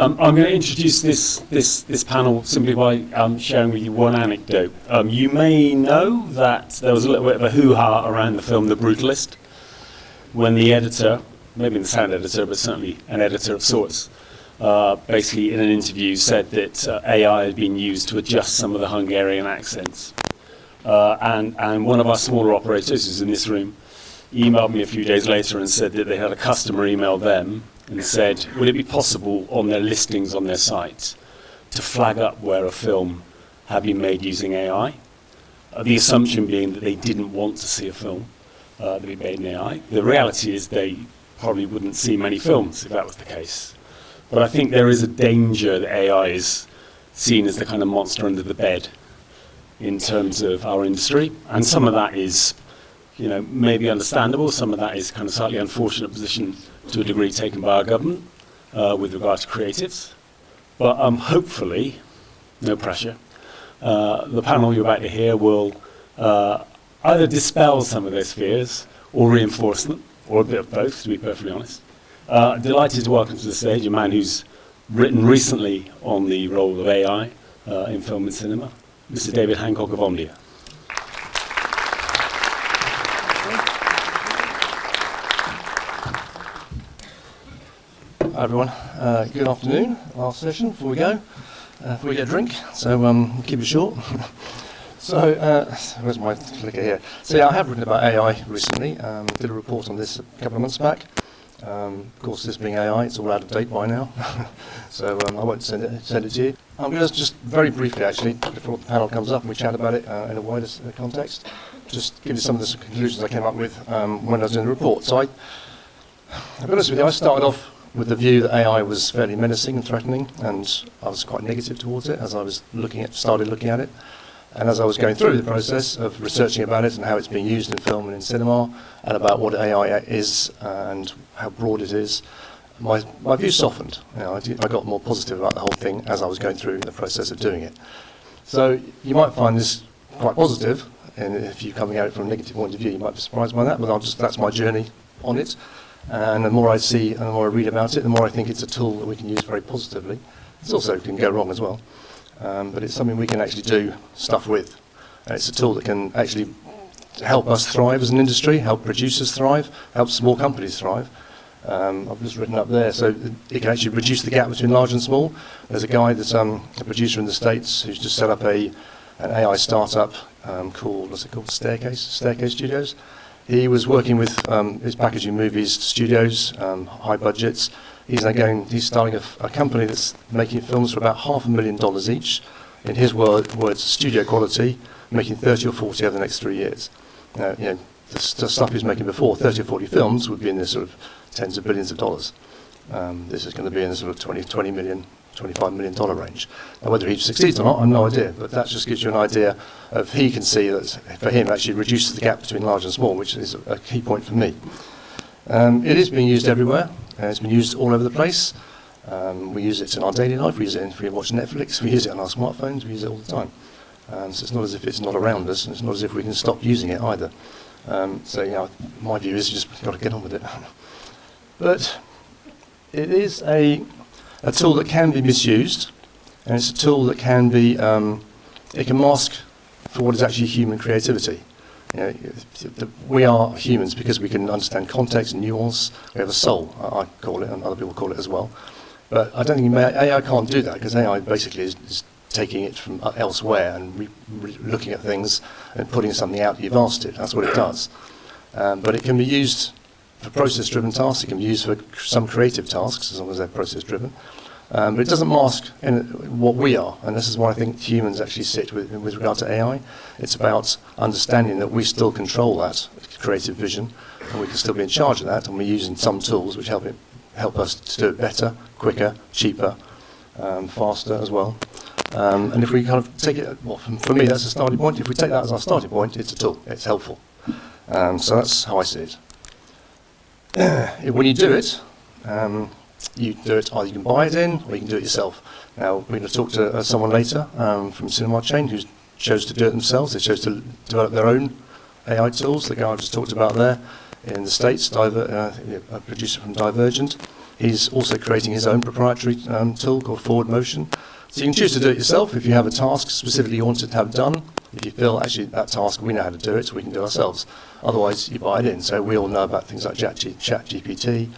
I'm going to introduce this panel simply by sharing with you one anecdote. You may know that there was a little bit of a hoo-ha around the film The Brutalist when the editor, maybe the sound editor, but certainly an editor of sorts, basically in an interview said that AI had been used to adjust some of the Hungarian accents. And one of our smaller operators, who's in this room, emailed me a few days later and said that they had a customer email them and said, would it be possible on their listings on their site to flag up where a film had been made using AI? The assumption being that they didn't want to see a film that had been made in AI. The reality is they probably wouldn't see many films if that was the case. But I think there is a danger that AI is seen as the kind of monster under the bed in terms of our industry. And some of that is, maybe understandable. Some of that is kind of slightly unfortunate position to a degree taken by our government with regard to creatives. But hopefully, no pressure, the panel you're about to hear will either dispel some of those fears or reinforce them, or a bit of both, to be perfectly honest. Delighted to welcome to the stage a man who's written recently on the role of AI in film and cinema, Mr. David Hancock of Omdia. Hi everyone, good afternoon. Last session before we go, before we get a drink, so keep it short. So, where's my clicker here? So yeah, I have written about AI recently, did a report on this a couple of months back. Of course, this being AI, it's all out of date by now, so I won't send it to you. I'm going to just very briefly actually, before the panel comes up and we chat about it in a wider context, just give you some of the conclusions I came up with when I was doing the report. So I'll be honest with you, I started off with the view that AI was fairly menacing and threatening, and I was quite negative towards it as I was started looking at it. And as I was going through the process of researching about it and how it's being used in film and in cinema, and about what AI is and how broad it is, my view softened. I got more positive about the whole thing as I was going through the process of doing it. So you might find this quite positive, and if you're coming at it from a negative point of view, you might be surprised by that, but that's my journey on it. And the more I see and the more I read about it, the more I think it's a tool that we can use very positively. It also can go wrong as well. But it's something we can actually do stuff with. It's a tool that can actually help us thrive as an industry, help producers thrive, help small companies thrive. I've just written up there, so it can actually reduce the gap between large and small. There's a guy that's a producer in the States who's just set up an AI startup called, what's it called, Staircase Studios. He was working with his packaging movies studios, high budgets. He's starting a company that's making films for about $500,000 each. In his words, studio quality, making 30 or 40 over the next 3 years. The stuff he was making before, 30 or 40 films, would be in the sort of tens of billions of dollars. This is going to be in the sort of $20 million, $25 million range. Now, whether he succeeds or not, I have no idea, but that just gives you an idea of he can see that for him actually reduces the gap between large and small, which is a key point for me. It is being used everywhere. It's been used all over the place. We use it in our daily life. We use it if we watch Netflix. We use it on our smartphones. We use it all the time. So it's not as if it's not around us, and it's not as if we can stop using it either. So my view is you just got to get on with it. But it is a tool that can be misused, and it's a tool that can be it can mask for what is actually human creativity. We are humans because we can understand context and nuance. We have a soul, I call it, and other people call it as well. But I don't think AI can't do that, because AI basically is taking it from elsewhere and looking at things and putting something out that you've asked it. That's what it does. But it can be used for process-driven tasks. It can be used for some creative tasks, as long as they're process-driven. But it doesn't mask what we are, and this is why I think humans actually sit with regard to AI. It's about understanding that we still control that creative vision, and we can still be in charge of that, and we're using some tools which help us to do it better, quicker, cheaper, faster as well. And if we kind of take it, well, for me that's a starting point. If we take that as our starting point, it's a tool, it's helpful. So that's how I see it. When you do it, you do it, either you can buy it in or you can do it yourself. Now, we're going to talk to someone later from Cinema Chain who chose to do it themselves. They chose to develop their own AI tools. The guy I just talked about there in the States, a producer from Divergent. He's also creating his own proprietary tool called Forward Motion. So you can choose to do it yourself if you have a task specifically you want to have done. If you feel, actually, that task, we know how to do it, so we can do it ourselves. Otherwise, you buy it in. So we all know about things like ChatGPT,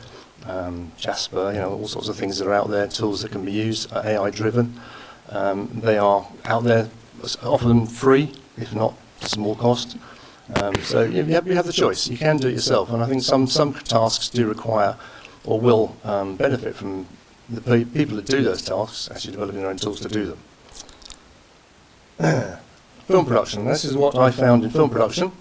Jasper, all sorts of things that are out there, tools that can be used, AI-driven. They are out there, offer them free, if not small cost. So you have the choice. You can do it yourself. And I think some tasks do require or will benefit from the people that do those tasks actually developing their own tools to do them. Film production. This is what I found in film production.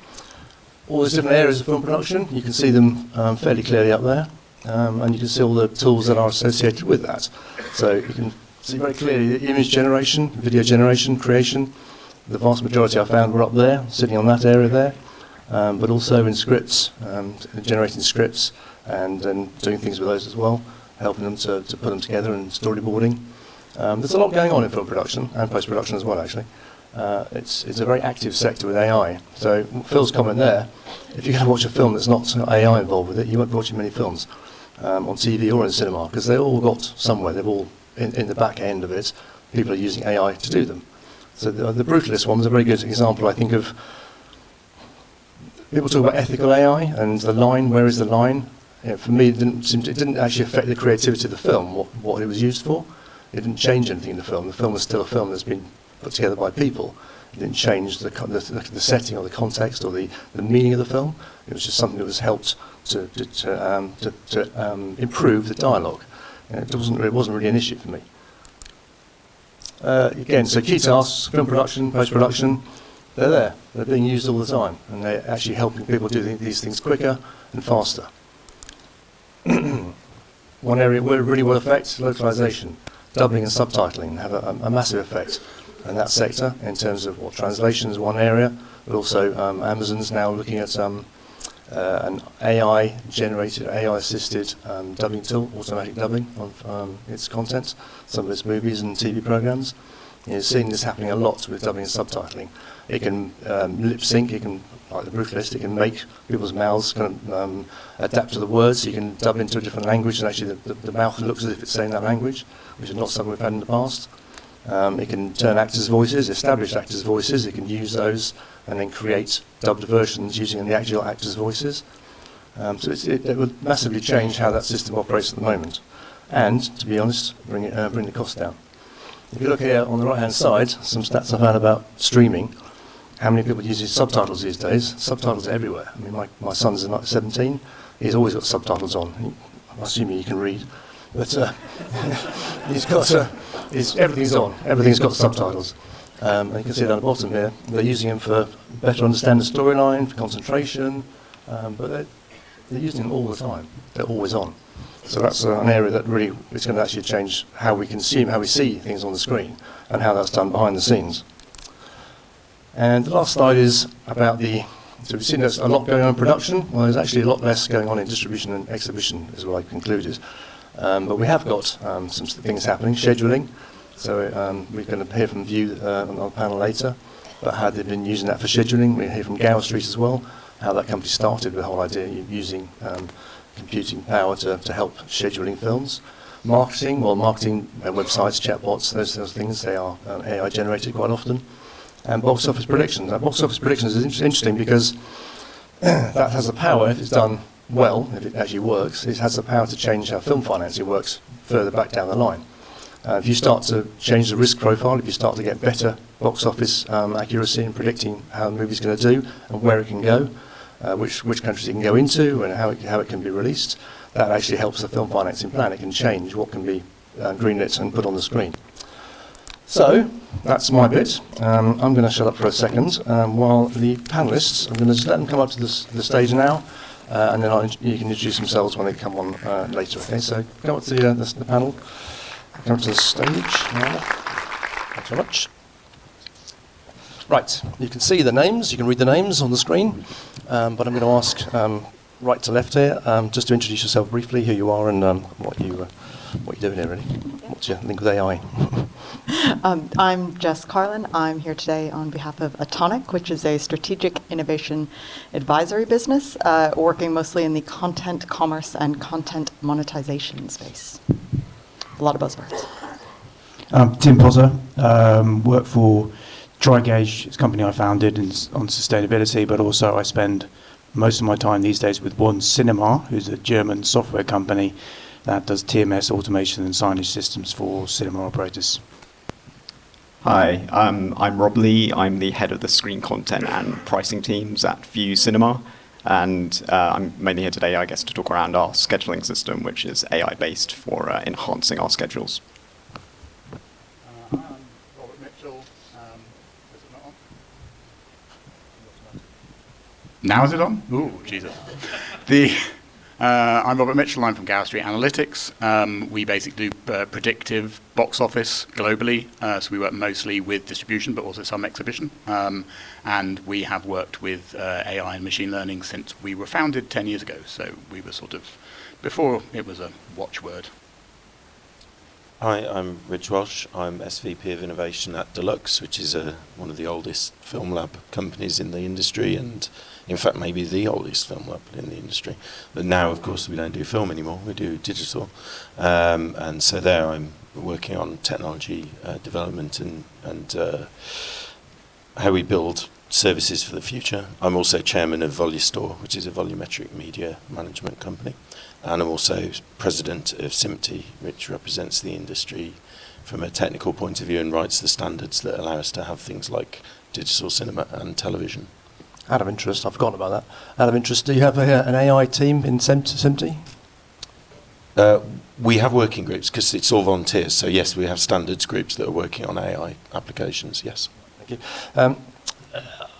All these different areas of film production, you can see them fairly clearly up there. And you can see all the tools that are associated with that. So you can see very clearly the image generation, video generation, creation. The vast majority I found were up there, sitting on that area there. But also in scripts, generating scripts and doing things with those as well, helping them to put them together and storyboarding. There's a lot going on in film production and post-production as well, actually. It's a very active sector with AI. So Phil's comment there, if you're going to watch a film that's not AI involved with it, you won't be watching many films on TV or in cinema, because they've all got somewhere, they've all, in the back end of it, people are using AI to do them. So the Brutalist one was a very good example, I think, of people talk about ethical AI and the line, where is the line? For me, it didn't actually affect the creativity of the film, what it was used for. It didn't change anything in the film. The film was still a film that's been put together by people. It didn't change the setting or the context or the meaning of the film. It was just something that was helped to improve the dialogue. And it wasn't really an issue for me. Again, so key tasks, film production, post-production, they're there. They're being used all the time, and they're actually helping people do these things quicker and faster. One area where it really will affect localization. Dubbing and subtitling have a massive effect in that sector in terms of translation is one area, but also Amazon's now looking at an AI-generated, AI-assisted dubbing tool, automatic dubbing of its content, some of its movies and TV programs. You're seeing this happening a lot with dubbing and subtitling. It can lip sync, it can, like the Brutalist, it can make people's mouths kind of adapt to the words, so you can dub into a different language and actually the mouth looks as if it's saying that language, which is not something we've had in the past. It can turn actors' voices, established actors' voices, it can use those and then create dubbed versions using the actual actors' voices. So it would massively change how that system operates at the moment. And, to be honest, bring the cost down. If you look here on the right-hand side, some stats I found about streaming, how many people use subtitles these days. Subtitles are everywhere. I mean, my son's 17, he's always got subtitles on. I'm assuming he can read. But he's got everything's on. Everything's got subtitles. And you can see down the bottom here, they're using them for better understand the storyline, for concentration, but they're using them all the time. They're always on. So that's an area that really is going to actually change how we consume, how we see things on the screen, and how that's done behind the scenes. And the last slide is about so we've seen there's a lot going on in production. Well, there's actually a lot less going on in distribution and exhibition, is what I concluded. But we have got some things happening, scheduling. So we're going to hear from View on the panel later about how they've been using that for scheduling. We'll hear from Gower Street as well, how that company started with the whole idea of using computing power to help scheduling films. Marketing, websites, chatbots, those things, they are AI generated quite often. And box office predictions. Now, box office predictions is interesting because that has the power, if it's done well, if it actually works, it has the power to change how film financing works further back down the line. If you start to change the risk profile, if you start to get better box office accuracy in predicting how the movie's going to do and where it can go, which countries it can go into and how it can be released, that actually helps the film financing plan. It can change what can be greenlit and put on the screen. So, that's my bit. I'm going to shut up for a second while the panellists, I'm going to just let them come up to the stage now, and then you can introduce themselves when they come on later. Okay, so come up to the panel, come up to the stage now. Thanks very much. Right, you can see the names, you can read the names on the screen, but I'm going to ask right to left here, just to introduce yourself briefly, who you are and what you're doing here really. What's your link with AI? I'm Jess Carlin. I'm here today on behalf of Atonic, which is a strategic innovation advisory business working mostly in the content commerce and content monetization space. A lot of buzzwords. Tim Potter, work for TriGauge. It's a company I founded on sustainability, but also I spend most of my time these days with One Cinema, who's a German software company that does TMS automation and signage systems for cinema operators. Hi, I'm Rob Lee. I'm the head of the screen content and pricing teams at View Cinema. And I'm mainly here today, I guess, to talk around our scheduling system, which is AI-based for enhancing our schedules. I'm Robert Mitchell. Is it not on? Now is it on? Ooh, Jesus. I'm Robert Mitchell. I'm from Gower Street Analytics. We basically do predictive box office globally. So we work mostly with distribution, but also some exhibition. And we have worked with AI and machine learning since we were founded 10 years ago. So we were sort of, before it was a watchword. Hi, I'm Rich Walsh. I'm SVP of Innovation at Deluxe, which is one of the oldest film lab companies in the industry, and in fact maybe the oldest film lab in the industry. But now, of course, we don't do film anymore, we do digital. And so there I'm working on technology development and how we build services for the future. I'm also chairman of Volustore, which is a volumetric media management company. And I'm also president of SIMPTE, which represents the industry from a technical point of view and writes the standards that allow us to have things like digital cinema and television. Out of interest, I've forgotten about that. Out of interest, do you have an AI team in SIMPTE? We have working groups because it's all volunteers. So yes, we have standards groups that are working on AI applications, yes. Thank you. I'm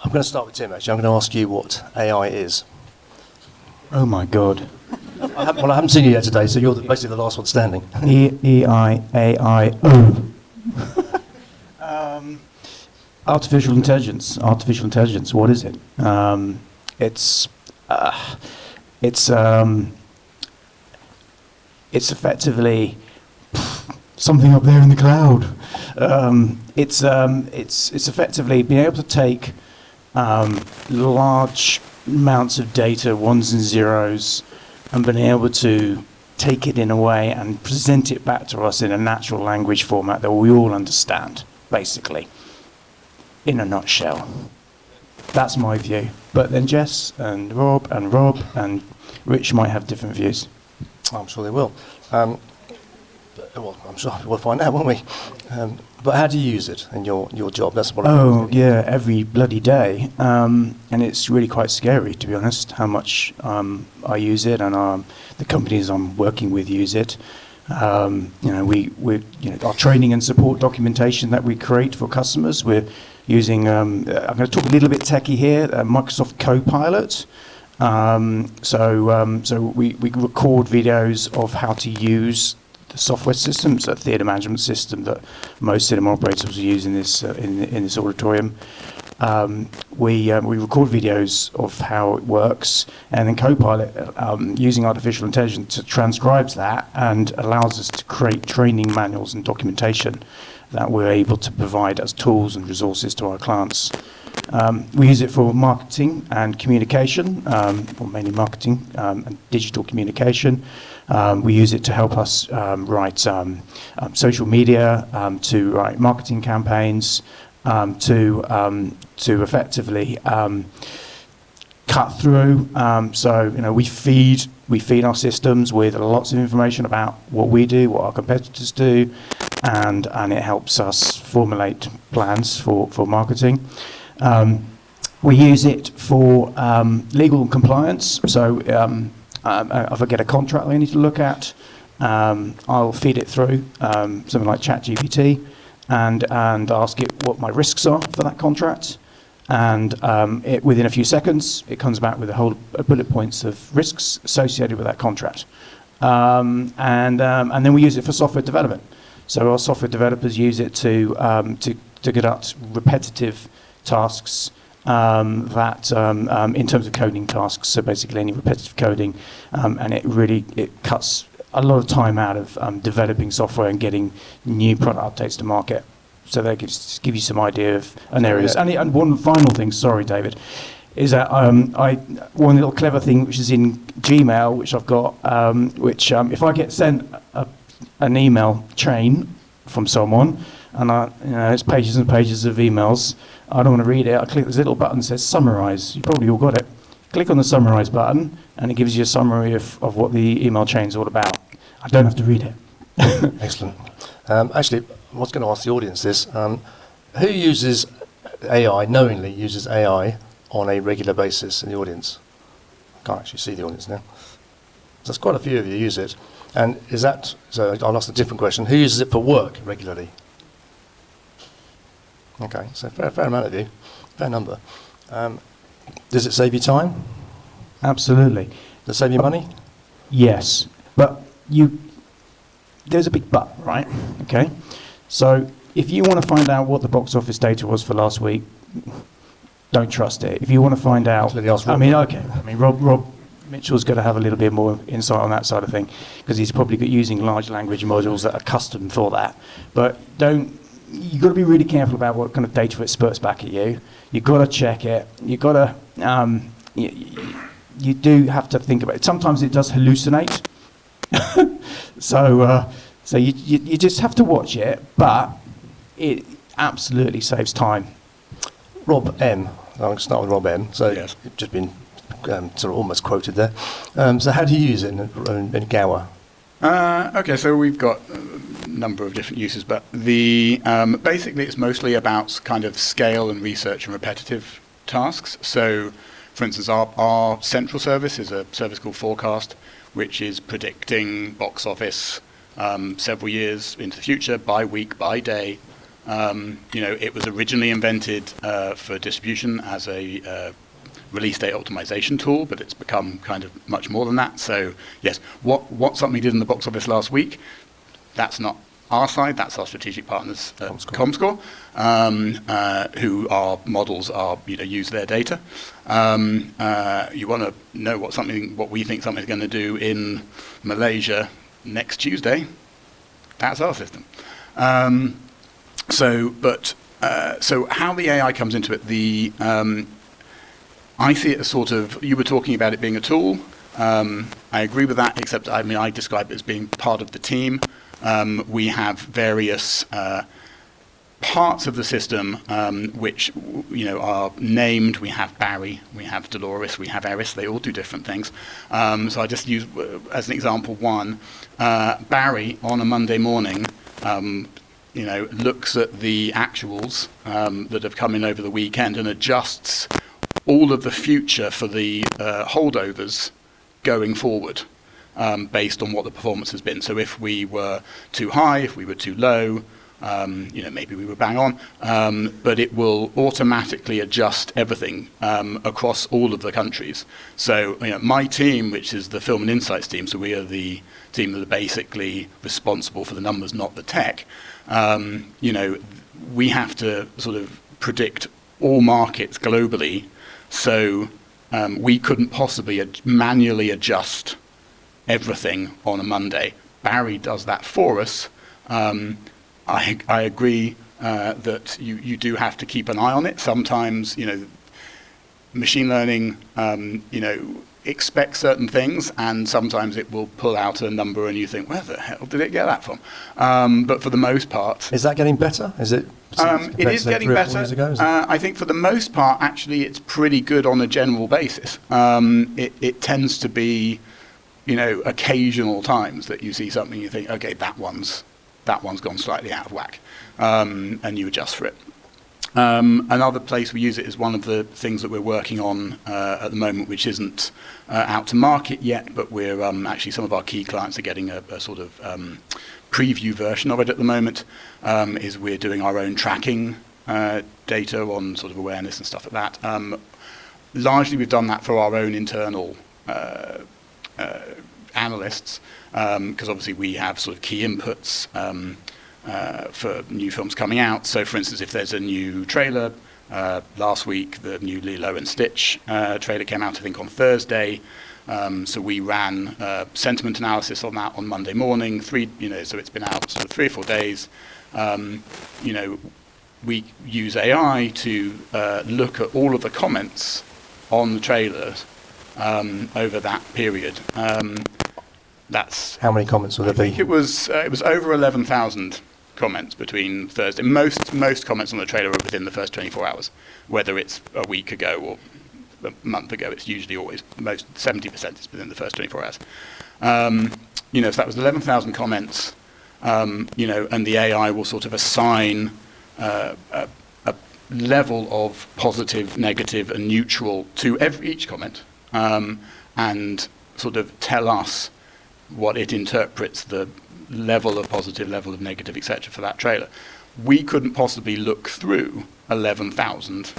going to start with Tim, actually. I'm going to ask you what AI is. Oh my God. I haven't seen you yet today, so you're basically the last one standing. E-I-A-I-O. Artificial intelligence. Artificial intelligence. What is it? It's effectively something up there in the cloud. It's effectively being able to take large amounts of data, ones and zeros, and being able to take it in a way and present it back to us in a natural language format that we all understand, basically, in a nutshell. That's my view. But then Jess and Rob and Rich might have different views. I'm sure they will. Well, I'm sure we'll find out, won't we? But how do you use it in your job? That's what Every bloody day. And it's really quite scary, to be honest, how much I use it, and the companies I'm working with use it. Our training and support documentation that we create for customers, we're using, I'm going to talk a little bit techie here, Microsoft Copilot. So we record videos of how to use the software systems, a theatre management system that most cinema operators use in this auditorium. We record videos of how it works, and then Copilot, using artificial intelligence, transcribes that and allows us to create training manuals and documentation that we're able to provide as tools and resources to our clients. We use it for marketing and communication, or mainly marketing and digital communication. We use it to help us write social media, to write marketing campaigns, to effectively cut through. We feed our systems with lots of information about what we do, what our competitors do, and it helps us formulate plans for marketing. We use it for legal and compliance. So if I get a contract I need to look at, I'll feed it through something like ChatGPT and ask it what my risks are for that contract. And within a few seconds, it comes back with a whole bullet points of risks associated with that contract. And then we use it for software development. So our software developers use it to conduct repetitive tasks in terms of coding tasks, so basically any repetitive coding, and it cuts a lot of time out of developing software and getting new product updates to market. so they could just give you some idea of an areas. And one final thing, sorry, David, is that one little clever thing which is in Gmail, which I've got, which if I get sent an email chain from someone, and it's pages and pages of emails, I don't want to read it, I click this little button that says summarise. You probably all got it. Click on the summarise button, and it gives you a summary of what the email chain is all about. I don't have to read it. Excellent. Actually, I was going to ask the audience this. Who uses AI, knowingly uses AI on a regular basis in the audience? I can't actually see the audience now. So there's quite a few of you use it. And is that, so I'll ask a different question. Who uses it for work regularly? Okay, so fair amount of you, fair number. Does it save you time? Absolutely. Does it save you money? Yes, but there's a big but, right? Okay, so if you want to find out what the box office data was for last week, don't trust it. If you want to find out, Rob Mitchell's going to have a little bit more insight on that side of thing, because he's probably using large language models that are custom for that. But you've got to be really careful about what kind of data it spurts back at you. You've got to check it. You've got to, you do have to think about it. Sometimes it does hallucinate. So you just have to watch it, but it absolutely saves time. Rob M. I'm going to start with Rob M. So Yes. you've just been sort of almost quoted there. So how do you use it in Gower? Okay, so we've got a number of different uses, but basically it's mostly about kind of scale and research and repetitive tasks. So, for instance, our central service is a service called Forecast, which is predicting box office several years into the future, by week, by day. It was originally invented for distribution as a release date optimization tool, but it's become kind of much more than that. So yes, what something did in the box office last week, that's not our side, that's our strategic partners at Comscore, who our models are, use their data. You want to know what we think something's going to do in Malaysia next Tuesday, that's our system. So how the AI comes into it, I see it as sort of, you were talking about it being a tool. I agree with that, except I describe it as being part of the team. We have various parts of the system which are named. We have Barry, we have Dolores, we have Eris. They all do different things. So I just use as an example one. Barry on a Monday morning looks at the actuals that have come in over the weekend and adjusts all of the future for the holdovers going forward based on what the performance has been. So if we were too high, if we were too low, maybe we were bang on, but it will automatically adjust everything across all of the countries. So my team, which is the Film and Insights team, so we are the team that are basically responsible for the numbers, not the tech. We have to sort of predict all markets globally. So we couldn't possibly manually adjust everything on a Monday. Barry does that for us. I agree that you do have to keep an eye on it. Sometimes, machine learning, expects certain things, and sometimes it will pull out a number and you think, where the hell did it get that from? But for the most part... Is that getting better? Is it? It is getting better. I think for the most part, actually, it's pretty good on a general basis. It tends to be, occasional times that you see something you think, okay, that one's gone slightly out of whack, and you adjust for it. Another place we use it is one of the things that we're working on at the moment, which isn't out to market yet, but we're actually, some of our key clients are getting a sort of preview version of it at the moment, is we're doing our own tracking data on sort of awareness and stuff like that. Largely we've done that for our own internal analysts, because obviously we have sort of key inputs for new films coming out. So for instance, if there's a new trailer, last week the new Lilo and Stitch trailer came out, I think, on Thursday. So we ran sentiment analysis on that on Monday morning, so it's been out sort of 3 or 4 days. you know, we use AI to look at all of the comments on the trailers over that period. That's How many comments will I there be? think it was over 11,000 comments between Thursday. Most comments on the trailer are within the first 24 hours, whether it's a week ago or a month ago. It's usually always 70% is within the first 24 hours. You know, so that was 11,000 comments. You know, and the AI will sort of assign a level of positive, negative, and neutral to each comment, and sort of tell us what it interprets the level of positive, level of negative, etc. for that trailer. We couldn't possibly look through 11,000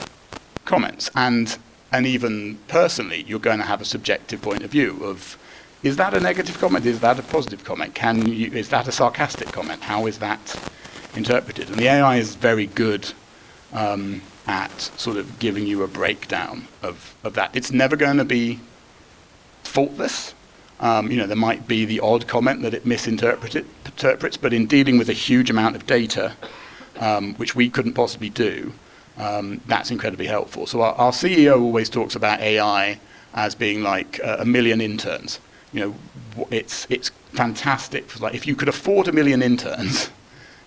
comments, and even personally, you're going to have a subjective point of view of, is that a negative comment? Is that a positive comment? Is that a sarcastic comment? How is that interpreted? And the AI is very good at sort of giving you a breakdown of that. It's never going to be faultless. You know, there might be the odd comment that it misinterprets, but in dealing with a huge amount of data, which we couldn't possibly do, that's incredibly helpful. So our CEO always talks about AI as being like a million interns. You know, it's fantastic. Like, if you could afford 1 million interns,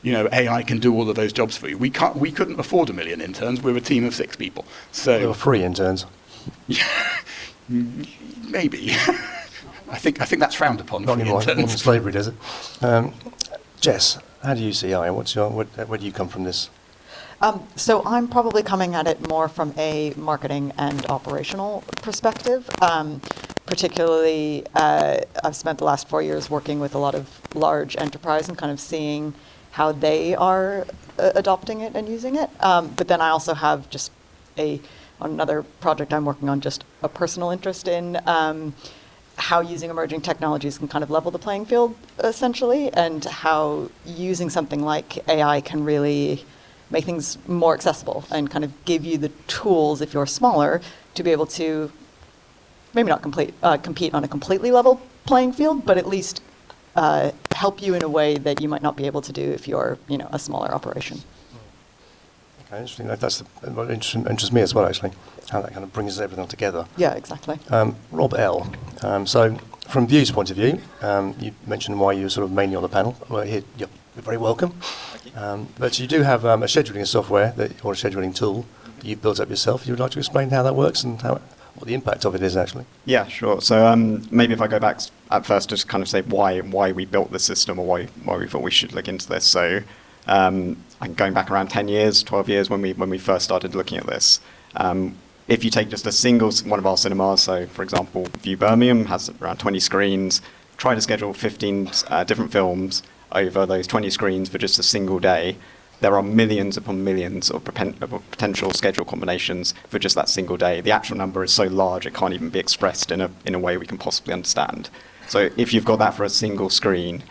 you know, AI can do all of those jobs for you. We couldn't afford 1 million interns. We're a team of 6 people. So There were 3 interns. Maybe. I think that's frowned upon. Not free anymore. interns. Modern slavery, does it? Jess, how do you see AI? Where do you come from this? So I'm probably coming at it more from a marketing and operational perspective. Particularly, I've spent the last 4 years working with a lot of large enterprise and kind of seeing how they are adopting it and using it. But then I also have just another project I'm working on, just a personal interest in how using emerging technologies can kind of level the playing field, essentially, and how using something like AI can really make things more accessible and kind of give you the tools, if you're smaller, to be able to maybe not compete on a completely level playing field, but at least help you in a way that you might not be able to do if you're, you know, a smaller operation. Okay, interesting. That's what interests me as well, actually, how that kind of brings everything together. Yeah, exactly. Rob L. So, from View's point of view, you mentioned why you were sort of mainly on the panel. Well, here, you're very welcome. Thank you. But you do have a scheduling software or a scheduling tool that you've built up yourself. You would like to explain how that works and what the impact of it is, actually? Yeah, sure. So maybe if I go back at first, just kind of say why we built this system, or why we thought we should look into this. So I'm going back around 10 years, 12 years when we first started looking at this. If you take just a single one of our cinemas, so for example, View Birmingham has around 20 screens, try to schedule 15 different films over those 20 screens for just a single day, there are millions upon millions of potential schedule combinations for just that single day. The actual number is so large it can't even be expressed in a way we can possibly understand. So if you've got that for a single screen,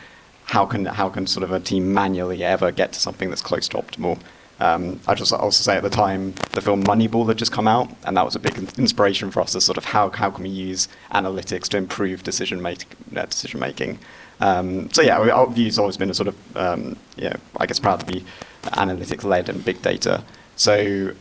how can sort of a team manually ever get to something that's close to optimal? I just also say at the time, the film Moneyball had just come out, and that was a big inspiration for us as sort of how can we use analytics to improve decision making. So yeah, our view's always been a sort of I guess proud to be analytics led and big data. So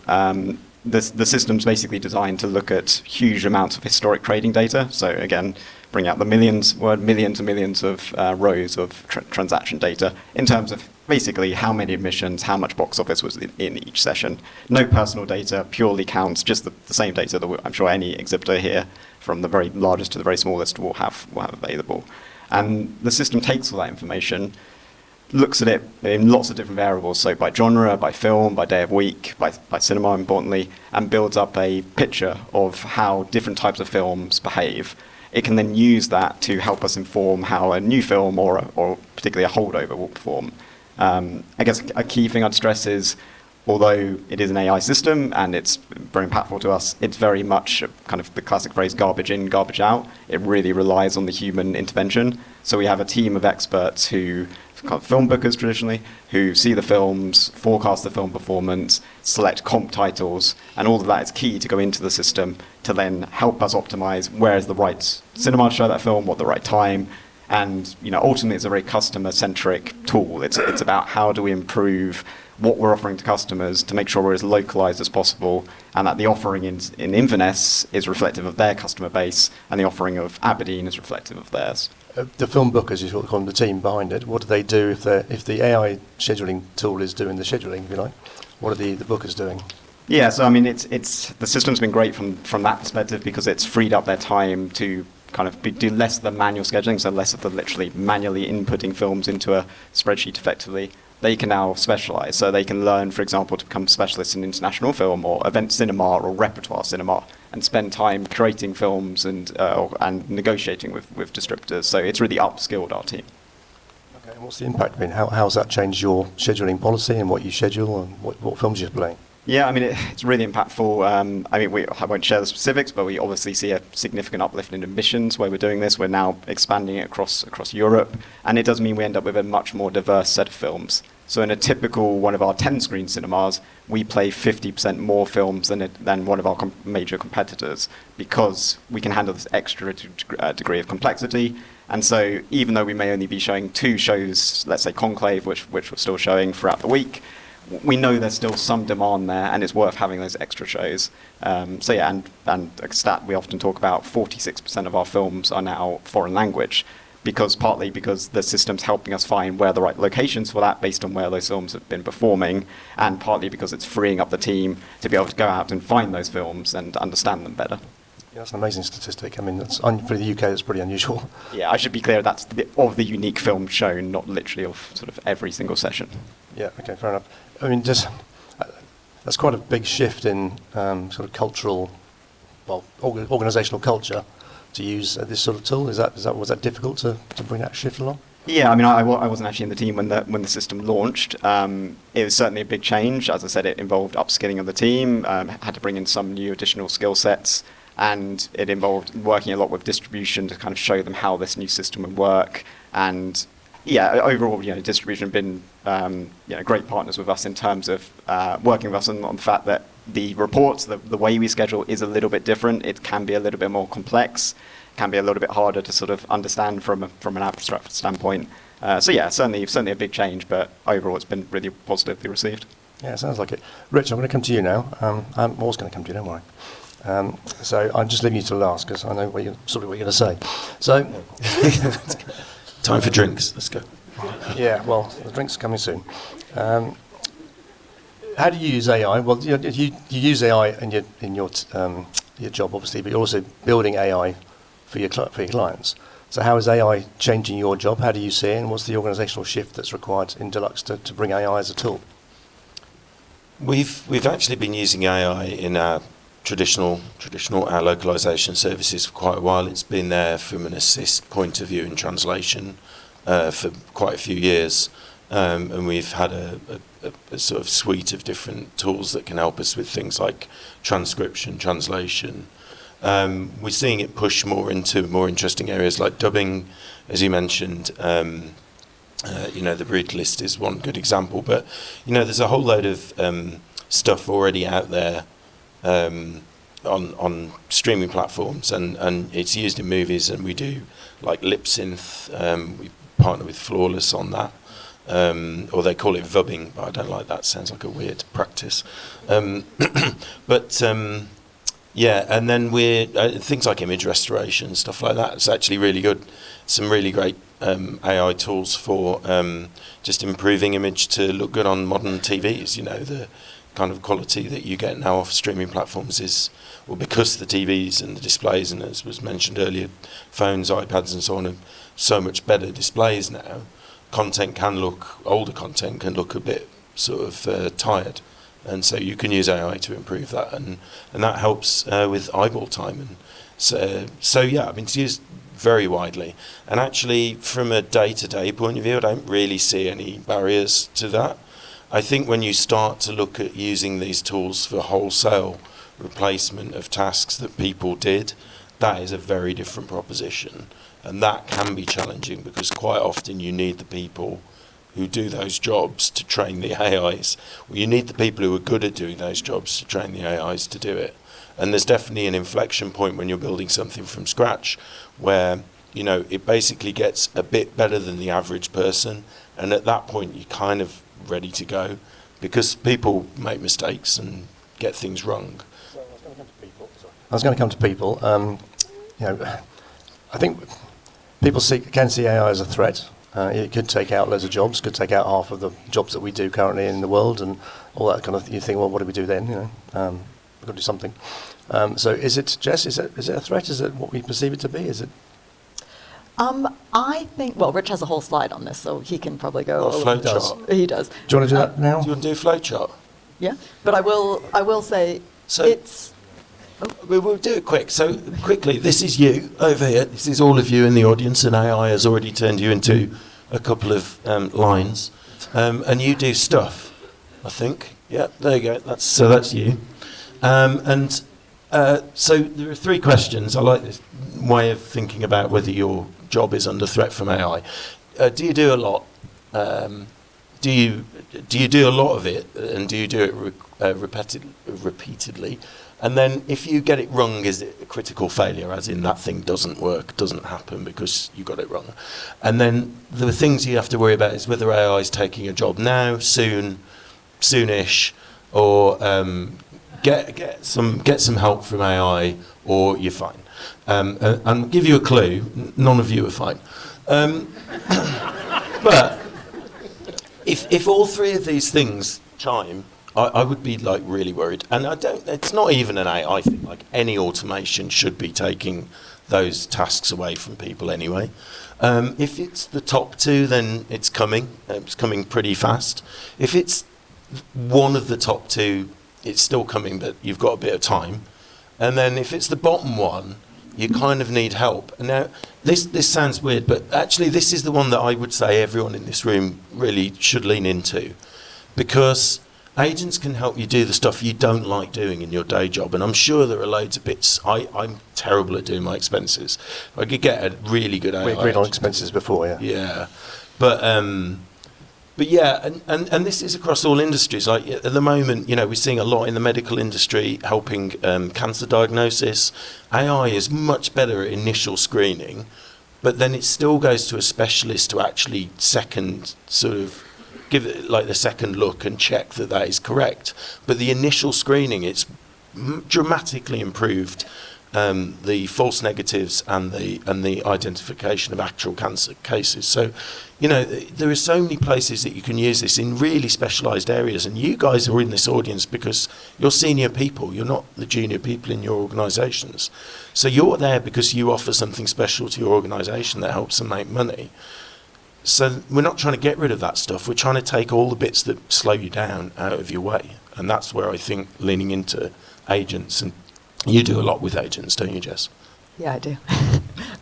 the system's basically designed to look at huge amounts of historic trading data. So again, bring out the millions and millions of rows of transaction data in terms of basically how many admissions, how much box office was in each session. No personal data, purely counts, just the same data that I'm sure any exhibitor here, from the very largest to the very smallest, will have available. And the system takes all that information, looks at it in lots of different variables, so by genre, by film, by day of week, by cinema, importantly, and builds up a picture of how different types of films behave. It can then use that to help us inform how a new film or particularly a holdover will perform. I guess a key thing I'd stress is, although it is an AI system and it's very impactful to us, it's very much kind of the classic phrase, garbage in, garbage out. It really relies on the human intervention. So we have a team of experts who, kind of film bookers traditionally, who see the films, forecast the film performance, select comp titles, and all of that is key to go into the system to then help us optimize where is the right cinema to show that film, what the right time, And ultimately, it's a very customer-centric tool. It's about how do we improve what we're offering to customers to make sure we're as localized as possible, and that the offering in Inverness is reflective of their customer base, and the offering of Aberdeen is reflective of theirs. The film bookers, you call them, the team behind it, what do they do if the AI scheduling tool is doing the scheduling, if you like? What are the bookers doing? Yeah, so I mean, it's the system's been great from that perspective, because it's freed up their time to kind of do less of the manual scheduling, so less of the literally manually inputting films into a spreadsheet effectively. They can now specialize, so they can learn, for example, to become specialists in international film or event cinema or repertoire cinema, and spend time creating films and negotiating with distributors. So it's really upskilled our team. Okay, and what's the impact been? How has that changed your scheduling policy and what you schedule and what films you're playing? Yeah, I mean, it's really impactful. I won't share the specifics, but we obviously see a significant uplift in admissions where we're doing this. We're now expanding it across Europe, and it does mean we end up with a much more diverse set of films. So in a typical one of our 10-screen cinemas, we play 50% more films than one of our major competitors, because we can handle this extra degree of complexity. And so even though we may only be showing 2 shows, let's say Conclave, which we're still showing throughout the week, we know there's still some demand there, and it's worth having those extra shows. And a stat we often talk about, 46% of our films are now foreign language, partly because the system's helping us find where the right locations for that based on where those films have been performing, and partly because it's freeing up the team to be able to go out and find those films and understand them better. Yeah, that's an amazing statistic. I mean, for the UK, that's pretty unusual. Yeah, I should be clear, that's of the unique films shown, not literally of sort of every single session. Yeah, okay, fair enough. I mean, that's quite a big shift in sort of cultural, organisational culture to use this sort of tool. Was that difficult to bring that shift along? Yeah, I mean, I wasn't actually in the team when the system launched. It was certainly a big change. As I said, it involved upskilling of the team, had to bring in some new additional skill sets, and it involved working a lot with distribution to kind of show them how this new system would work. And yeah, overall, distribution have been great partners with us in terms of working with us on the fact that the reports, the way we schedule is a little bit different. It can be a little bit more complex, can be a little bit harder to sort of understand from an abstract standpoint. So yeah, certainly a big change, but overall it's been really positively received. Yeah, sounds like it. Rich, I'm going to come to you now. I'm always going to come to you, don't worry. So I'm just leaving you to last because I know what you're going to say. So, Time for drinks. Let's go. Yeah, well, the drinks are coming soon. How do you use AI? Well, you use AI in your job, obviously, but you're also building AI for your clients. So how is AI changing your job? How do you see it, and what's the organisational shift that's required in Deluxe to bring AI as a tool? We've actually been using AI in our traditional our localization services for quite a while. It's been there from an assist point of view in translation for quite a few years, and we've had a sort of suite of different tools that can help us with things like transcription, translation. We're seeing it push more into more interesting areas like dubbing, as you mentioned. The Brutalist is one good example, but there's a whole load of stuff already out there on streaming platforms, and it's used in movies, and we do like lip synth. We partner with Flawless on that, or they call it vubbing, but I don't like that. Sounds like a weird practice. Yeah, and then we're things like image restoration, stuff like that. It's actually really good. Some really great AI tools for just improving image to look good on modern TVs. The kind of quality that you get now off streaming platforms is, well, because the TVs and the displays, and as was mentioned earlier, phones, iPads and so on, are so much better displays now, older content can look a bit sort of tired. And so you can use AI to improve that, and that helps with eyeball time. And so yeah, I mean, it's used very widely. And actually, from a day-to-day point of view, I don't really see any barriers to that. I think when you start to look at using these tools for wholesale replacement of tasks that people did, that is a very different proposition. And that can be challenging because quite often you need the people who do those jobs to train the AIs. Well, you need the people who are good at doing those jobs to train the AIs to do it. And there's definitely an inflection point when you're building something from scratch where you know, it basically gets a bit better than the average person, and at that point you're kind of ready to go, because people make mistakes and get things wrong. I was going to come to people. You know, I think people can see AI as a threat. It could take out loads of jobs, could take out half of the jobs that we do currently in the world, and all that kind of. You think, well, what do we do then? You know, we've got to do something. So, is it, Jess? Is it a threat? Is it what we perceive it to be? Is it? I think, well, Rich has a whole slide on this, so he can probably go. Or a flowchart. He does. Do you want to do that now? Do you want to do a flowchart? Yeah, but I will say So- it's. We'll do it quick. So quickly, this is you over here. This is all of you in the audience, and AI has already turned you into a couple of lines, and you do stuff. I think. Yeah, there you go. That's you. So there are 3 questions. I like this way of thinking about whether your job is under threat from AI. Do you do a lot? Do you do a lot of it, and do you do it repeatedly? And then if you get it wrong, is it a critical failure, as in that thing doesn't work, doesn't happen because you got it wrong? And then the things you have to worry about is whether AI is taking a job now, soon, soonish, or get some help from AI, or you're fine. And I'll give you a clue, none of you are fine. But if all 3 of these things chime, I would be like really worried. And it's not even an AI thing, like any automation should be taking those tasks away from people anyway. If it's the top 2, then it's coming pretty fast. If it's one of the top 2, it's still coming, but you've got a bit of time. And then if it's the bottom one, you kind of need help. And now, this sounds weird, but actually this is the one that I would say everyone in this room really should lean into, because agents can help you do the stuff you don't like doing in your day job. And I'm sure there are loads of bits. I'm terrible at doing my expenses. I could get a really good AI. We agreed on expenses before, yeah. Yeah. But yeah, and this is across all industries. Like at the moment, you know, we're seeing a lot in the medical industry helping cancer diagnosis. AI is much better at initial screening, but then it still goes to a specialist to actually give it like the second look and check that is correct. But the initial screening, it's dramatically improved the false negatives and the identification of actual cancer cases. So, you know, there are so many places that you can use this in really specialised areas. And you guys are in this audience because you're senior people. You're not the junior people in your organisations. So you're there because you offer something special to your organisation that helps them make money. So we're not trying to get rid of that stuff. We're trying to take all the bits that slow you down out of your way. And that's where I think leaning into agents, and you do a lot with agents, don't you, Jess? Yeah, I do.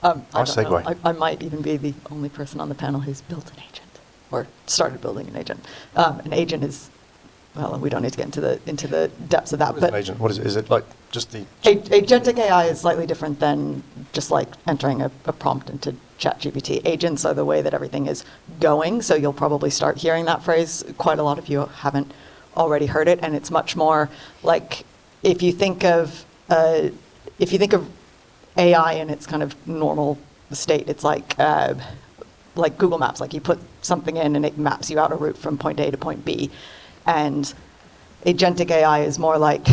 Nice segue. I might even be the only person on the panel who's built an agent or started building an agent. An agent is, well, we don't need to get into the depths of that. What is but an agent? What is it? Is it like just the... Agentic AI is slightly different than just like entering a prompt into ChatGPT. Agents are the way that everything is going, so you'll probably start hearing that phrase. Quite a lot of you haven't already heard it, and it's much more like if you think of AI in its kind of normal state, it's like Google Maps. Like you put something in and it maps you out a route from point A to point B, and agentic AI is more like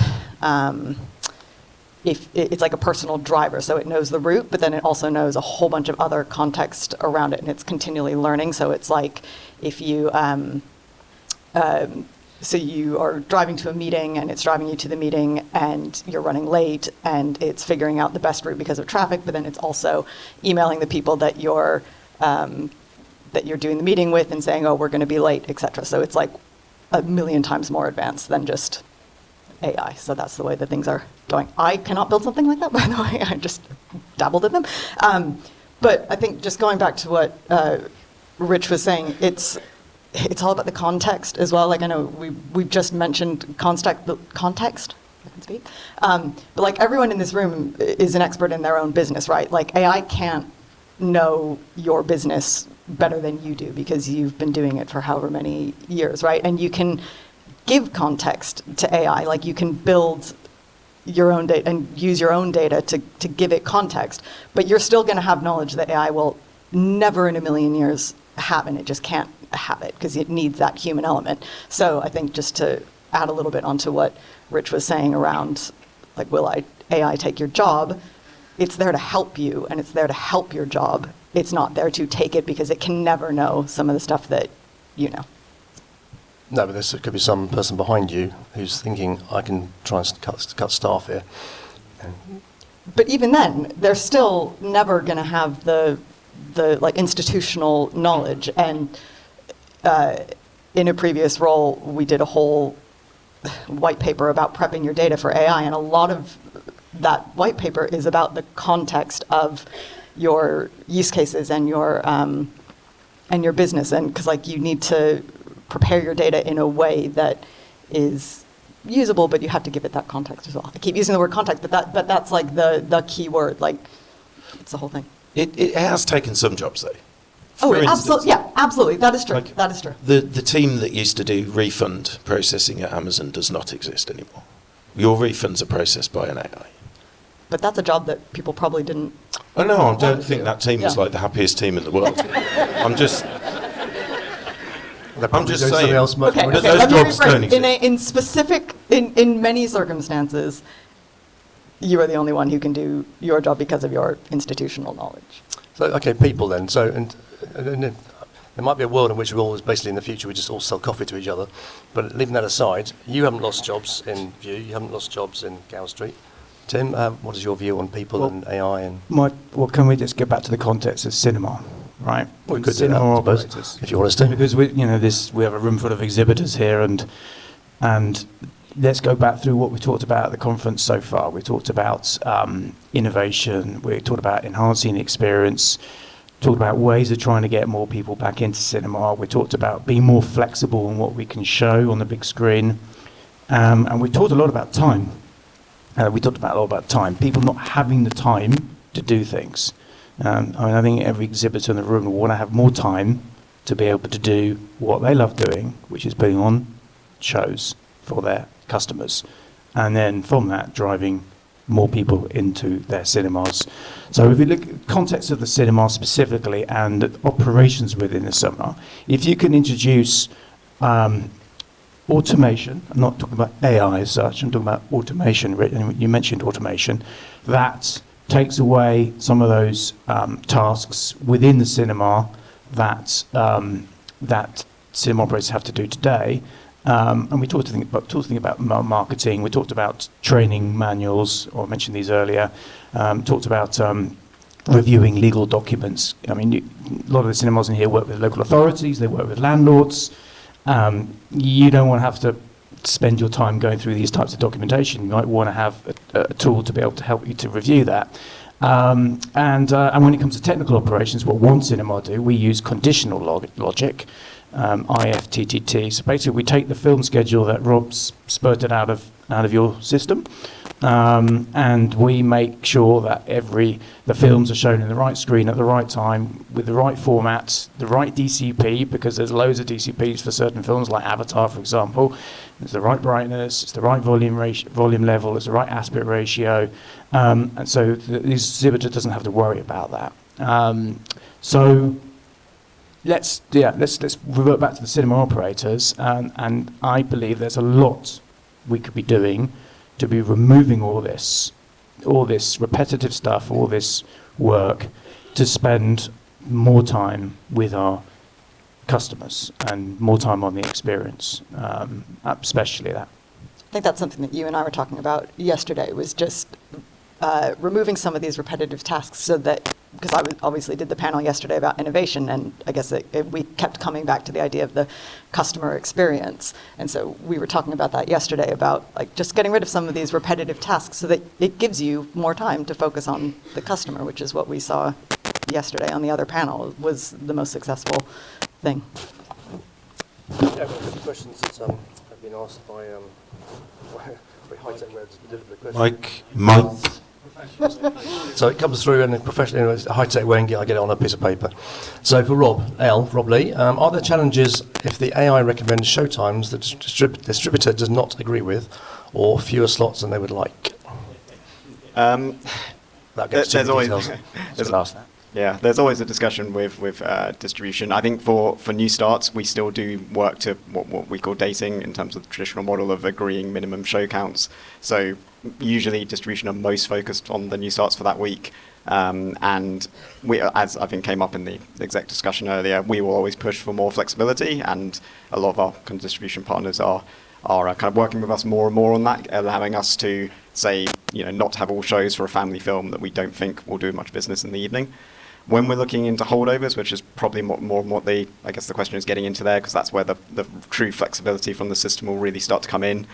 if it's like a personal driver, so it knows the route, but then it also knows a whole bunch of other context around it, and it's continually learning. So it's like if you so you are driving to a meeting and it's driving you to the meeting and you're running late and it's figuring out the best route because of traffic, but then it's also emailing the people that you're doing the meeting with and saying, oh, we're going to be late, etc. So it's like a million times more advanced than just AI. So that's the way that things are going. I cannot build something like that, by the way. I just dabbled in them. But I think just going back to what Rich was saying, it's all about the context as well. Like I know we've just mentioned context. I can speak. But like everyone in this room is an expert in their own business, right? Like AI can't know your business better than you do because you've been doing it for however many years, right? And you can give context to AI. Like you can build your own data and use your own data to give it context, but you're still going to have knowledge that AI will never in a million years have, and it just can't have it because it needs that human element. So I think just to add a little bit onto what Rich was saying around, like, will AI take your job? It's there to help you, and it's there to help your job. It's not there to take it because it can never know some of the stuff that you know. No, but there could be some person behind you who's thinking, I can try and cut staff here. But even then, they're still never going to have the like institutional knowledge. And in a previous role, we did a whole white paper about prepping your data for AI, and a lot of that white paper is about the context of your use cases and your business, and because like you need to prepare your data in a way that is usable, but you have to give it that context as well. I keep using the word context, but that's like the key word. Like, it's the whole thing. It has taken some jobs though. Oh, For instance, absolutely, yeah, absolutely. That is true. like, That is true. The team that used to do refund processing at Amazon does not exist anymore. Your refunds are processed by an AI. But that's a job that people probably didn't. Oh no, I don't think that team is Yeah. like the happiest team in the world. I'm just They're probably just doing something saying. else much Okay, more But okay. those Let me jobs don't rephrase. In many circumstances, you are the only one who can do your job because of your institutional knowledge. So, okay, people then. So, and there might be a world in which we're all basically in the future we just all sell coffee to each other. But leaving that aside, you haven't lost jobs in Vue. You haven't lost jobs in Gower Street. Tim, what is your view on people Well, and AI? And Well, can we just get back to the context of cinema, right? we could do Cinema that, I suppose, operators. if you want us to. Because we have a room full of exhibitors here, and let's go back through what we talked about at the conference so far. We talked about innovation. We talked about enhancing the experience. Talked about ways of trying to get more people back into cinema. We talked about being more flexible in what we can show on the big screen, and we talked a lot about time. We talked a lot about time. People not having the time to do things. I think every exhibitor in the room will want to have more time to be able to do what they love doing, which is putting on shows for their customers, and then from that driving more people into their cinemas. So if we look at the context of the cinema specifically and operations within the cinema, if you can introduce automation, I'm not talking about AI as such, I'm talking about automation. You mentioned automation. That takes away some of those tasks within the cinema that cinema operators have to do today. And we talked about marketing, we talked about training manuals, or I mentioned these earlier, talked about reviewing legal documents. I mean, a lot of the cinemas in here work with local authorities, they work with landlords. You don't want to have to spend your time going through these types of documentation. You might want to have a tool to be able to help you to review that. And when it comes to technical operations, what one cinema do, we use conditional logic, IFTTT. So basically, we take the film schedule that Rob's spurted out of your system, and we make sure that the films are shown in the right screen at the right time with the right format, the right DCP, because there's loads of DCPs for certain films like Avatar, for example. It's the right brightness, it's the right volume level, it's the right aspect ratio, and so the exhibitor doesn't have to worry about that. So let's revert back to the cinema operators, and I believe there's a lot we could be doing to be removing all this repetitive stuff, all this work, to spend more time with our customers and more time on the experience, especially that. I think that's something that you and I were talking about yesterday, was just removing some of these repetitive tasks, so that, because I obviously did the panel yesterday about innovation, and I guess we kept coming back to the idea of the customer experience. And so we were talking about that yesterday, about like just getting rid of some of these repetitive tasks so that it gives you more time to focus on the customer, which is what we saw yesterday on the other panel was the most successful thing. Yeah, I've got a few questions that have been asked by high-tech web to deliver the question. Mike. So it comes through in a professional, it's a high-tech way, and I get it on a piece of paper. So for Rob Lee, are there challenges if the AI recommends showtimes that the distributor does not agree with, or fewer slots than they would like? That gets There's too always details. there's- Last that. Yeah, there's always a discussion with distribution. I think for new starts, we still do work to what we call dating in terms of the traditional model of agreeing minimum show counts. So usually distribution are most focused on the new starts for that week. And we, as I think came up in the exec discussion earlier, we will always push for more flexibility, and a lot of our kind of distribution partners are kind of working with us more and more on that, allowing us to say, not to have all shows for a family film that we don't think will do much business in the evening. When we're looking into holdovers, which is probably more what the question is getting into there, because that's where the true flexibility from the system will really start to come in.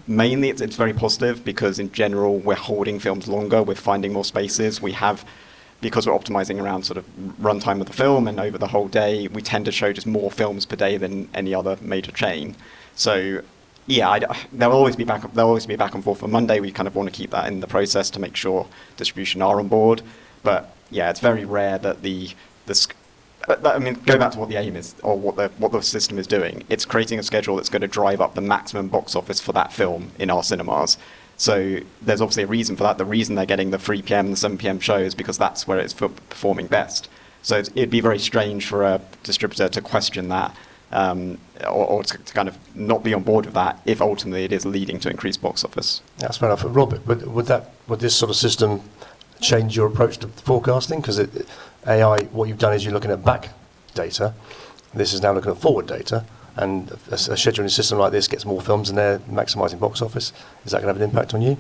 Mainly, it's very positive because in general, we're holding films longer, we're finding more spaces. Because we're optimizing around sort of runtime of the film and over the whole day, we tend to show just more films per day than any other major chain. So, yeah, there'll always be back and forth. On Monday, we kind of want to keep that in the process to make sure distribution are on board. But yeah, it's very rare that go back to what the aim is, or what the system is doing. It's creating a schedule that's going to drive up the maximum box office for that film in our cinemas. So there's obviously a reason for that. The reason they're getting the 3 p.m. and the 7 p.m. shows because that's where it's performing best. So it'd be very strange for a distributor to question that, or to kind of not be on board with that if ultimately it is leading to increased box office. That's fair enough. Robert, would this sort of system change your approach to forecasting? Because AI, what you've done is you're looking at back data. This is now looking at forward data. And a scheduling system like this gets more films and they're maximising box office. Is that going to have an impact on you?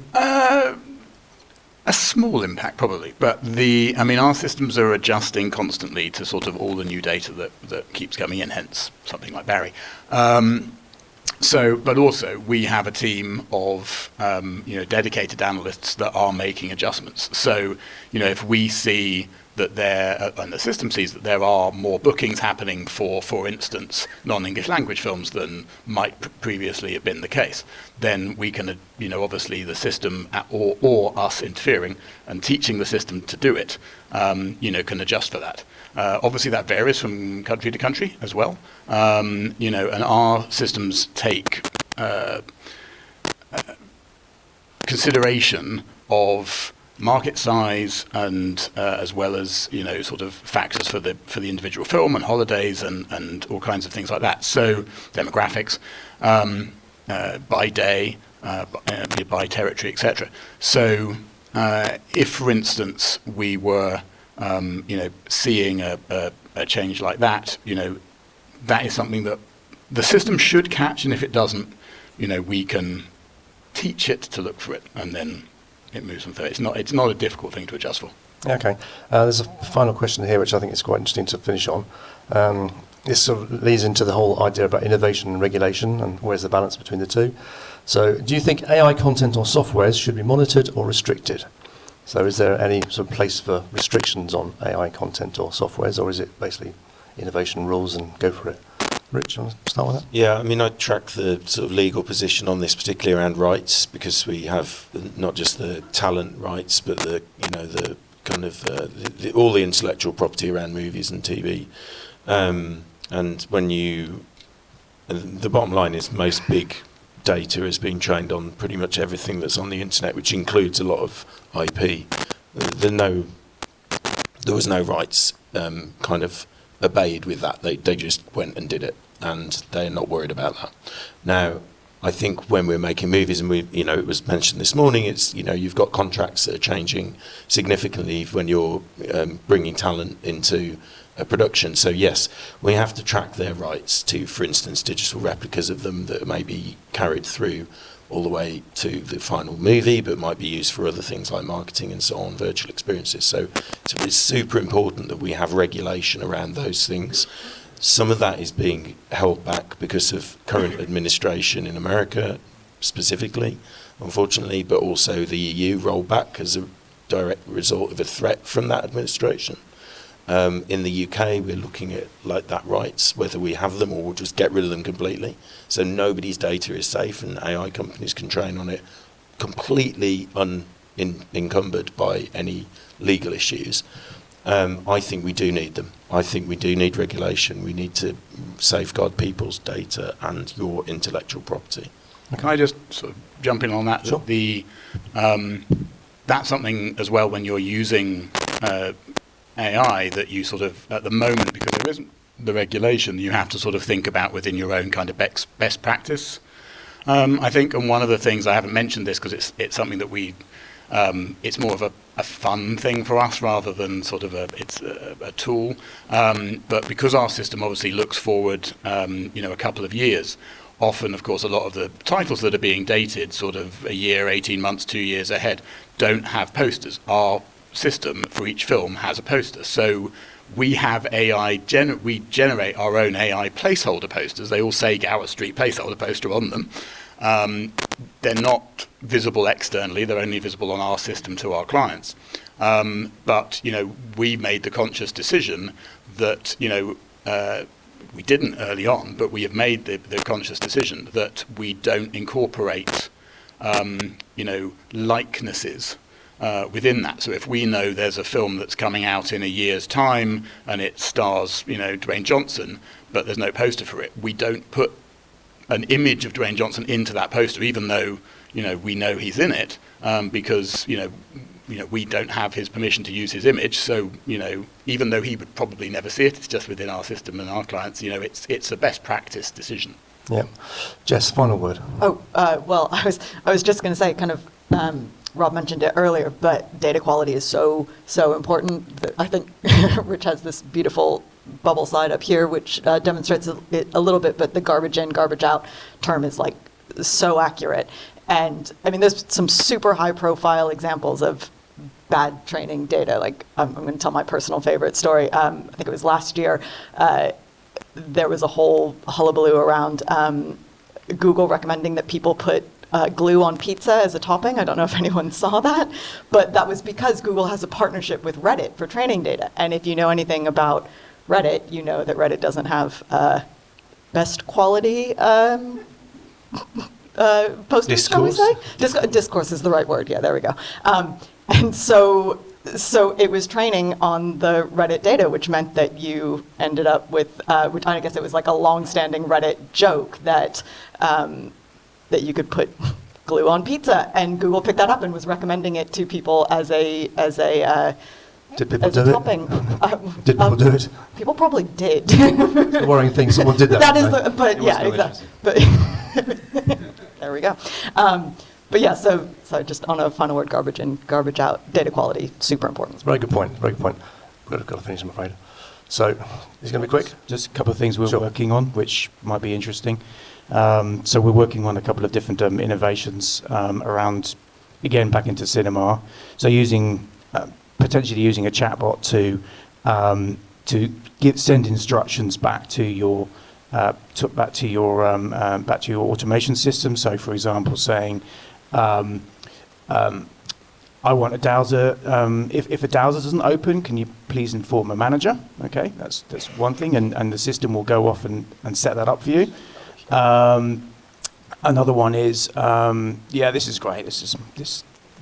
A small impact, probably. But our systems are adjusting constantly to sort of all the new data that keeps coming in, hence something like Barry. But also we have a team of dedicated analysts that are making adjustments. So if we see that and the system sees that there are more bookings happening for instance, non-English language films than might previously have been the case, then we can, obviously the system or us interfering and teaching the system to do it, can adjust for that. Obviously that varies from country to country as well, and our systems take consideration of market size and as well as sort of factors for the individual film and holidays and all kinds of things like that. So demographics, by day, by territory, etc. So if, for instance, we were seeing a change like that, that is something that the system should catch, and if it doesn't, we can teach it to look for it, and then it moves from there. It's not a difficult thing to adjust for. Okay. There's a final question here, which I think is quite interesting to finish on. This sort of leads into the whole idea about innovation and regulation, and where's the balance between the two. So do you think AI content or softwares should be monitored or restricted? So is there any sort of place for restrictions on AI content or softwares, or is it basically innovation rules and go for it? Rich, you want to start with that? Yeah, I track the sort of legal position on this, particularly around rights, because we have not just the talent rights, but the kind of all the intellectual property around movies and TV. And when the bottom line is most big data is being trained on pretty much everything that's on the internet, which includes a lot of IP. There was no rights kind of obeyed with that. They just went and did it, and they're not worried about that. Now, I think when we're making movies, and it was mentioned this morning, it's you've got contracts that are changing significantly when you're bringing talent into a production. So yes, we have to track their rights to, for instance, digital replicas of them that may be carried through all the way to the final movie, but might be used for other things like marketing and so on, virtual experiences. So it's super important that we have regulation around those things. Some of that is being held back because of current administration in America specifically, unfortunately, but also the EU rollback as a direct result of a threat from that administration. In the UK, we're looking at that rights, whether we have them or we'll just get rid of them completely. So nobody's data is safe, and AI companies can train on it completely unencumbered by any legal issues. I think we do need them. I think we do need regulation. We need to safeguard people's data and your intellectual property. Can I just sort of jump in on that? Sure. that's something as well when you're using AI that you sort of, at the moment, because there isn't the regulation, you have to sort of think about within your own kind of best practice. I think, and one of the things, I haven't mentioned this because it's something that it's more of a fun thing for us rather than sort of a tool. But because our system obviously looks forward, a couple of years, often, of course, a lot of the titles that are being dated sort of a year, 18 months, 2 years ahead don't have posters. Our system for each film has a poster. So we have AI, we generate our own AI placeholder posters. They all say Gower Street placeholder poster on them. They're not visible externally, they're only visible on our system to our clients. But, we made the conscious decision that, we didn't early on, but we have made the conscious decision that we don't incorporate, likenesses within that. So if we know there's a film that's coming out in a year's time and it stars, Dwayne Johnson, but there's no poster for it, we don't put an image of Dwayne Johnson into that poster, even though, we know he's in it, because, we don't have his permission to use his image. So, even though he would probably never see it, it's just within our system and our clients, it's a best practice decision. Yeah. Jess, final word. Well, I was just going to say, kind of, Rob mentioned it earlier, but data quality is so important that I think Rich has this beautiful bubble slide up here, which demonstrates it a little bit, but the garbage in, garbage out term is like so accurate. And I mean, there's some super high profile examples of bad training data. Like I'm going to tell my personal favorite story. I think it was last year. There was a whole hullabaloo around Google recommending that people put glue on pizza as a topping. I don't know if anyone saw that, but that was because Google has a partnership with Reddit for training data. And if you know anything about Reddit, you know that Reddit doesn't have best quality posters, shall we say? Discourse is the right word. Yeah, there we go. And so it was training on the Reddit data, which meant that you ended up with, which I guess it was like a long-standing Reddit joke that that you could put glue on pizza, and Google picked that up and was recommending it to people as a Did people as do a it? topping. Did people do it? People probably did. It's the worrying thing, someone did that. That is, didn't they? but It was yeah, no exactly. But there we go. But yeah, so just on a final word, garbage in, garbage out, data quality, super important. Very good point. Very good point. We've got to finish, I'm afraid. So, is it going to be quick? Just a couple of things we're Sure. working on, which might be interesting. So we're working on a couple of different innovations around, again, back into cinema. So potentially using a chatbot to send instructions back to your automation system. So, for example, saying, I want a dowser. If a dowser doesn't open, can you please inform a manager? Okay, that's one thing, and the system will go off and set that up for you. Another one is, this is great.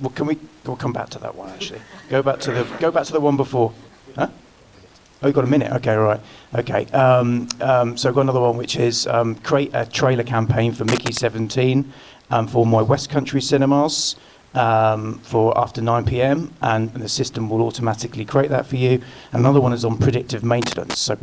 We'll come back to that one actually. Go back to the one before. Huh? Oh, you've got a minute. Okay, right. Okay. So I've got another one, which is create a trailer campaign for Mickey 17 for my West Country cinemas for after 9 p.m. and the system will automatically create that for you. Another one is on predictive maintenance. So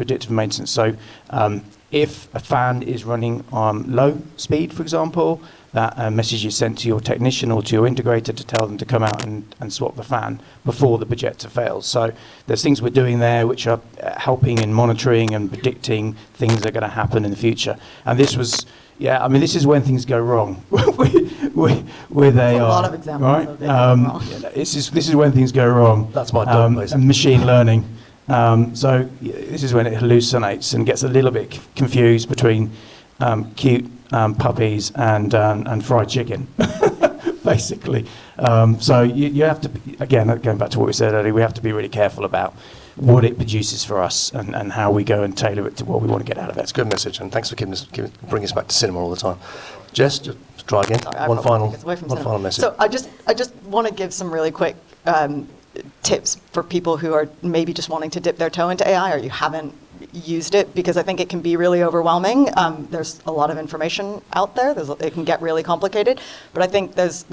if a fan is running on low speed, for example, that message is sent to your technician or to your integrator to tell them to come out and swap the fan before the projector fails. So there's things we're doing there which are helping in monitoring and predicting things that are going to happen in the future. And this was, this is when things go wrong with AI. A lot of examples right? of it going wrong. This is when things go wrong. That's my dog, basically. And machine learning. So this is when it hallucinates and gets a little bit confused between cute puppies and fried chicken, basically. So you have to, again, going back to what we said earlier, we have to be really careful about what it produces for us and how we go and tailor it to what we want to get out of it. That's a good message, and thanks for bringing us back to cinema all the time. Jess, just try again. Sorry, I One probably final think it's away from cinema. message. So I just want to give some really quick tips for people who are maybe just wanting to dip their toe into AI or you haven't used it, because I think it can be really overwhelming. There's a lot of information out there. It can get really complicated, but I think there's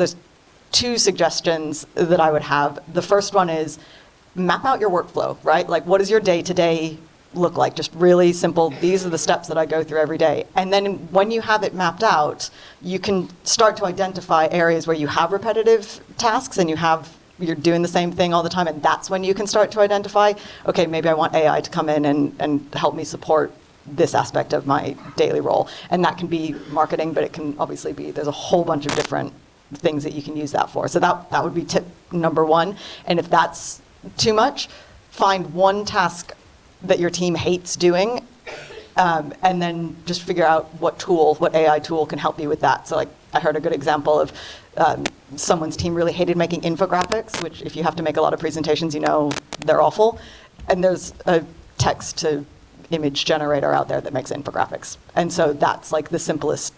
two suggestions that I would have. The first one is map out your workflow, right? Like, what does your day-to-day look like? Just really simple, these are the steps that I go through every day. And then when you have it mapped out, you can start to identify areas where you have repetitive tasks and you're doing the same thing all the time, and that's when you can start to identify, okay, maybe I want AI to come in and help me support this aspect of my daily role. And that can be marketing, but it can obviously be, there's a whole bunch of different things that you can use that for. So that would be tip number one. And if that's too much, find one task that your team hates doing, and then just figure out what AI tool can help you with that. So like, I heard a good example of someone's team really hated making infographics, which if you have to make a lot of presentations, you know they're awful. And there's a text to image generator out there that makes infographics. And so that's like the simplest,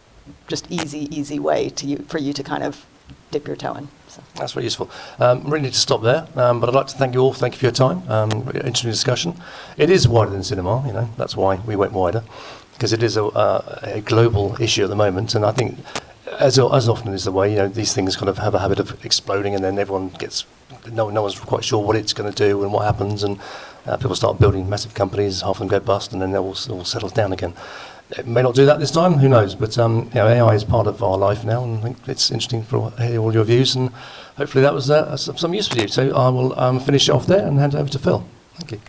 just easy way for you to kind of dip your toe in. So. That's very useful. Really need to stop there, but I'd like to thank you all. Thank you for your time. Interesting discussion. It is wider than cinema, you know. That's why we went wider, because it is a global issue at the moment. And I think, as often is the way, you know, these things kind of have a habit of exploding, and then everyone gets no one's quite sure what it's going to do and what happens, and people start building massive companies. Half of them go bust, and then they'll all settle down again. It may not do that this time, who knows? But you know, AI is part of our life now, and I think it's interesting to hear all your views, and hopefully that was some use for you. So I will finish off there and hand over to Phil. Thank you.